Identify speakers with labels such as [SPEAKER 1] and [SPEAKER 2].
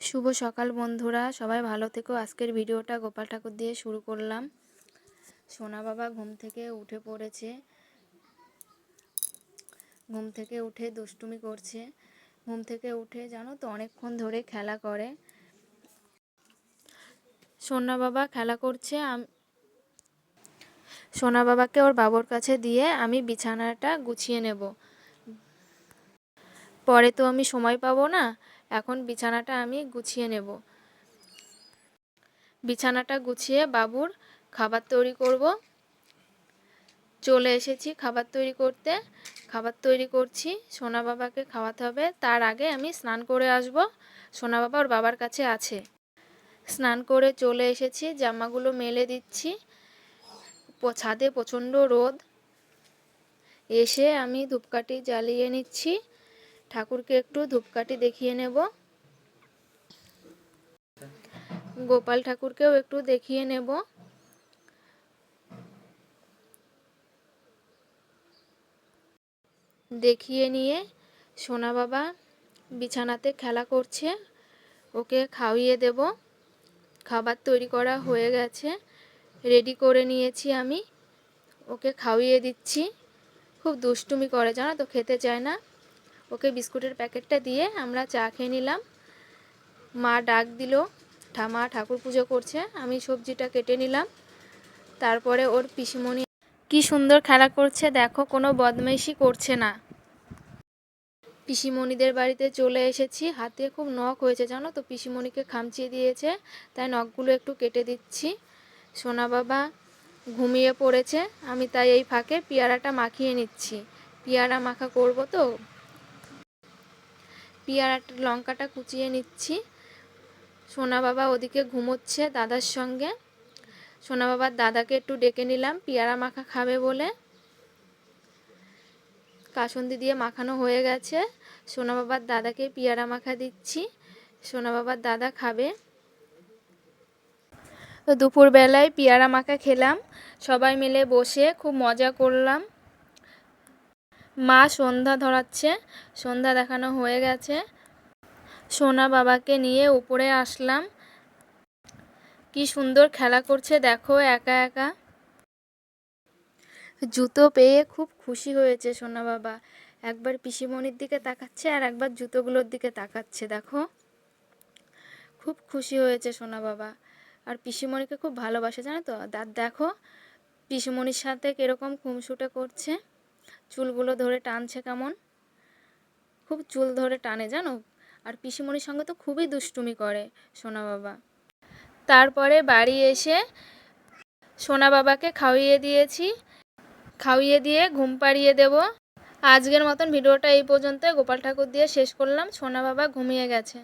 [SPEAKER 1] শুভ সকাল বন্ধুরা, সবাই ভালো থেকো। আজকের ভিডিওটা গোপাল ঠাকুর দিয়ে শুরু করলাম। সোনা বাবা ঘুম থেকে উঠে পড়েছে। ঘুম থেকে উঠে দুষ্টুমি করছে। ঘুম থেকে উঠে জানো তো অনেকক্ষণ ধরে খেলা করে। সোনা বাবা খেলা করছে। সোনা বাবাকে ওর বাবুর কাছে দিয়ে আমি বিছানাটা গুছিয়ে নেব। পরে তো আমি সময় পাবো না, এখন বিছানাটা আমি গুছিয়ে নেব। বিছানাটা গুছিয়ে বাবুর খাবার তৈরি করব। চলে এসেছি খাবার তৈরি করতে। খাবার তৈরি করছি, সোনা বাবাকে খাওয়াতে হবে। তার আগে আমি স্নান করে আসব। সোনা বাবা ওর বাবার কাছে আছে। স্নান করে চলে এসেছি, জামাগুলো মেলে দিচ্ছি। ছাদে প্রচণ্ড রোদ। এসে আমি ধূপকাঠি জ্বালিয়ে নিচ্ছি। ঠাকুরকে একটু ধূপকাঠি দেখিয়ে নেব। গোপাল ঠাকুরকেও একটু দেখিয়ে নেব। দেখিয়ে নিয়ে সোনা বাবা বিছানাতে খেলা করছে, ওকে খাইয়ে দেব। খাবার তৈরি করা হয়ে গেছে, রেডি করে নিয়েছি আমি। ওকে খাইয়ে দিচ্ছি। খুব দুষ্টুমি করে জানো তো, খেতে চায় না। ওকে বিস্কুটের প্যাকেটটা দিয়ে আমরা চা খেয়ে নিলাম। মা ডাক দিল, মা ঠাকুর পুজো করছে। আমি সবজিটা কেটে নিলাম। তারপরে ওর পিসিমণি কি সুন্দর খেলা করছে দেখো, কোনো বদমাইশি করছে না। পিসিমণিদের বাড়িতে চলে এসেছি। হাতে খুব নখ হয়েছে জানো তো, পিসিমণিকে খামচিয়ে দিয়েছে, তাই নখগুলো একটু কেটে দিচ্ছি। সোনা বাবা ঘুমিয়ে পড়েছে, আমি তাই এই ফাঁকে পেয়ারাটা মাখিয়ে নিচ্ছি। পেয়ারা মাখা করব তো। পেয়ারাটা লঙ্কাটা কুচিয়ে নিচ্ছি। সোনা বাবা ওদিকে ঘুমোচ্ছে দাদার সঙ্গে। সোনা বাবার দাদাকে একটু ডেকে নিলাম পেয়ারা মাখা খাবে বলে। কাসুন্দি দিয়ে মাখানো হয়ে গেছে। সোনা বাবার দাদাকে পেয়ারা মাখা দিচ্ছি। সোনা বাবার দাদা খাবে। তো দুপুরবেলায় পেয়ারা মাখা খেলাম, সবাই মিলে বসে খুব মজা করলাম। মা সন্ধ্যা ধরাচ্ছে, সন্ধ্যা দেখানো হয়ে গেছে। সোনা বাবাকে নিয়ে উপরে আসলাম। কি সুন্দর খেলা করছে দেখো একা একা। জুতো পেয়ে খুব খুশি হয়েছে সোনা বাবা। একবার পিসিমণির দিকে তাকাচ্ছে আর একবার জুতোগুলোর দিকে তাকাচ্ছে দেখো। খুব খুশি হয়েছে সোনা বাবা। আর পিসিমণিকে খুব ভালোবাসে জানো তো। দেখো পিসিমণির সাথে কিরকম খুমসুটে করছে, চুলগুলো ধরে টানছে কেমন। খুব চুল ধরে টানে জানো। আর পিসিমণির সঙ্গে তো খুবই দুষ্টুমি করে সোনা বাবা। তারপরে বাড়ি এসে সোনা বাবাকে খাইয়ে দিয়েছি। খাইয়ে দিয়ে ঘুম পাড়িয়ে দেব। আজকের মতন ভিডিওটা এই পর্যন্ত। গোপাল ঠাকুর দিয়ে শেষ করলাম। সোনা বাবা ঘুমিয়ে গেছে।